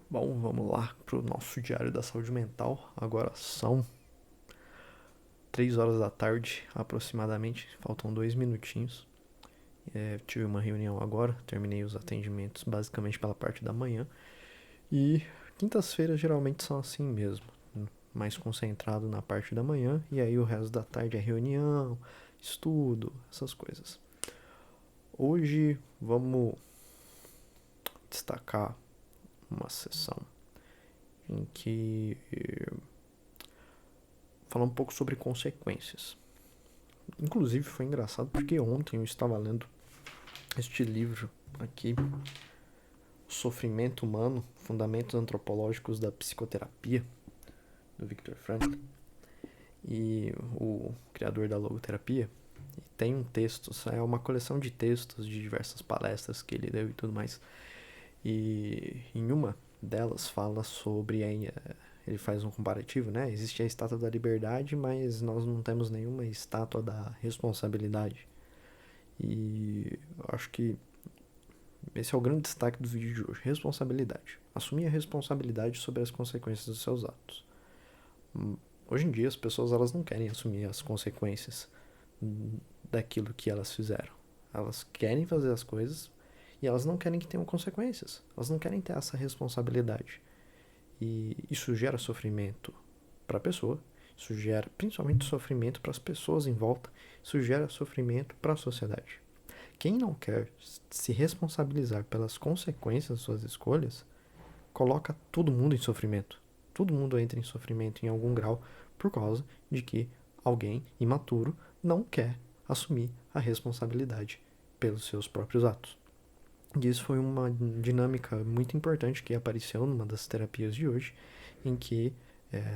Bom, vamos lá pro nosso Diário da Saúde Mental. Agora são 3 horas da tarde, aproximadamente. Faltam 2 minutinhos. Tive uma reunião agora, terminei os atendimentos basicamente pela parte da manhã. E quintas-feiras geralmente são assim mesmo, mais concentrado na parte da manhã. E aí o resto da tarde é reunião, estudo, essas coisas. Hoje vamos destacar uma sessão em que falar um pouco sobre consequências. Inclusive foi engraçado porque ontem eu estava lendo este livro aqui, O Sofrimento Humano, Fundamentos Antropológicos da Psicoterapia, do Viktor Frankl, e o criador da logoterapia. E tem um texto, é uma coleção de textos de diversas palestras que ele deu e tudo mais. E em uma delas fala sobre ele faz um comparativo, né? Existe a estátua da liberdade, mas nós não temos nenhuma estátua da responsabilidade. E eu acho que esse é o grande destaque do vídeo de hoje. Responsabilidade. Assumir a responsabilidade sobre as consequências dos seus atos. Hoje em dia as pessoas elas não querem assumir as consequências daquilo que elas fizeram. Elas querem fazer as coisas e elas não querem que tenham consequências. Elas não querem ter essa responsabilidade. E isso gera sofrimento para a pessoa, isso gera principalmente sofrimento para as pessoas em volta, isso gera sofrimento para a sociedade. Quem não quer se responsabilizar pelas consequências das suas escolhas, coloca todo mundo em sofrimento. Todo mundo entra em sofrimento em algum grau por causa de que alguém imaturo não quer assumir a responsabilidade pelos seus próprios atos. E isso foi uma dinâmica muito importante que apareceu numa das terapias de hoje, em que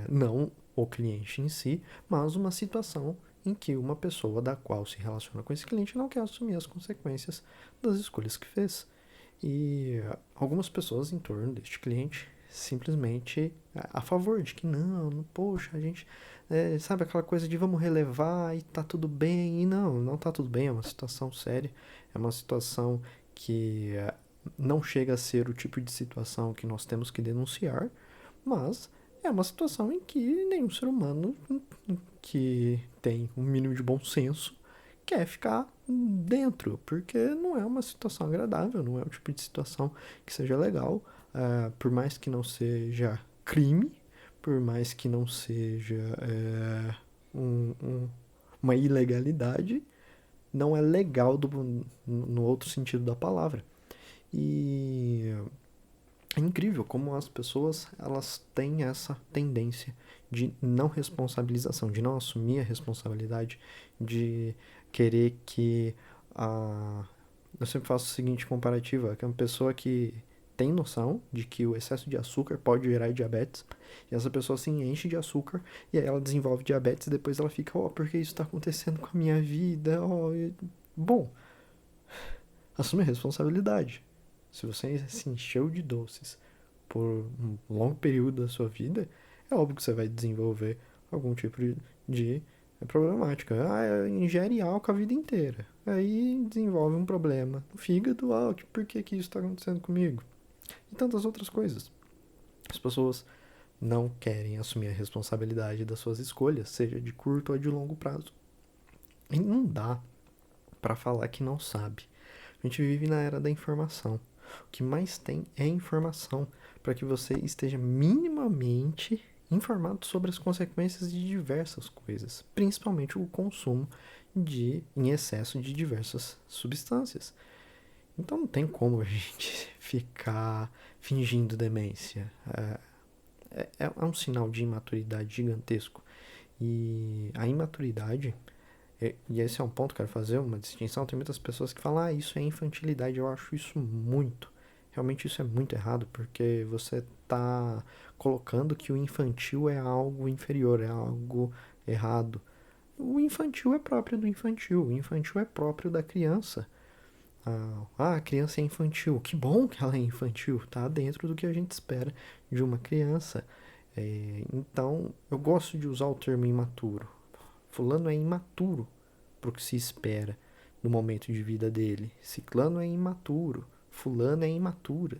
não o cliente em si, mas uma situação em que uma pessoa da qual se relaciona com esse cliente não quer assumir as consequências das escolhas que fez. E algumas pessoas em torno deste cliente simplesmente a favor de que não, poxa, a gente sabe aquela coisa de vamos relevar e tá tudo bem, e não tá tudo bem, é uma situação séria, é uma situação que não chega a ser o tipo de situação que nós temos que denunciar, mas é uma situação em que nenhum ser humano que tem um mínimo de bom senso quer ficar dentro, porque não é uma situação agradável, não é o tipo de situação que seja legal, por mais que não seja crime, por mais que não seja uma ilegalidade, não é legal no outro sentido da palavra. E é incrível como as pessoas elas têm essa tendência de não responsabilização, de não assumir a responsabilidade, de querer que a... Eu sempre faço o seguinte comparativo, que é uma pessoa que tem noção de que o excesso de açúcar pode gerar diabetes, e essa pessoa se enche de açúcar, e aí ela desenvolve diabetes, e depois ela fica, por que isso está acontecendo com a minha vida? Bom, assume a responsabilidade. Se você se encheu de doces por um longo período da sua vida, é óbvio que você vai desenvolver algum tipo de problemática. Ingere álcool a vida inteira. Aí desenvolve um problema no fígado. Por que isso está acontecendo comigo? E tantas outras coisas. As pessoas não querem assumir a responsabilidade das suas escolhas, seja de curto ou de longo prazo. E não dá para falar que não sabe. A gente vive na era da informação. O que mais tem é informação para que você esteja minimamente informado sobre as consequências de diversas coisas, principalmente o consumo em excesso de diversas substâncias. Então não tem como a gente ficar fingindo demência. É um sinal de imaturidade gigantesco. E a imaturidade, e esse é um ponto que eu quero fazer, uma distinção. Tem muitas pessoas que falam, isso é infantilidade. Eu acho isso muito. Realmente isso é muito errado, porque você está colocando que o infantil é algo inferior, é algo errado. O infantil é próprio do infantil, o infantil é próprio da criança. A criança é infantil. Que bom que ela é infantil, tá dentro do que a gente espera de uma criança. Então, eu gosto de usar o termo imaturo. Fulano é imaturo para o que se espera no momento de vida dele. Ciclano é imaturo. Fulano é imatura.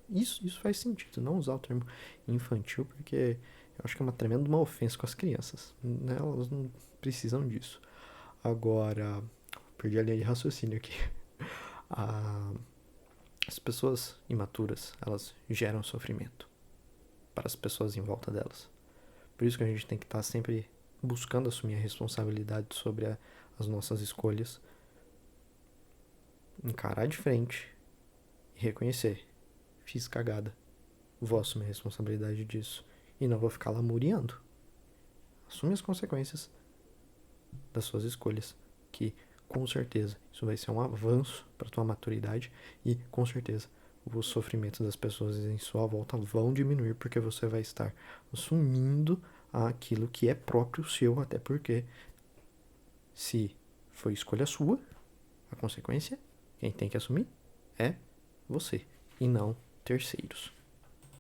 Isso faz sentido, não usar o termo infantil, porque eu acho que é uma tremenda uma ofensa com as crianças, né? Elas não precisam disso. Agora, perdi a linha de raciocínio aqui. Ah, as pessoas imaturas, elas geram sofrimento para as pessoas em volta delas. Por isso que a gente tem que estar sempre buscando assumir a responsabilidade sobre as nossas escolhas, encarar de frente e reconhecer: fiz cagada, vou assumir a responsabilidade disso e não vou ficar lamuriando. Assume as consequências das suas escolhas, que com certeza isso vai ser um avanço para tua maturidade e com certeza os sofrimentos das pessoas em sua volta vão diminuir, porque você vai estar assumindo aquilo que é próprio seu, até porque se foi escolha sua, a consequência, quem tem que assumir é você e não terceiros.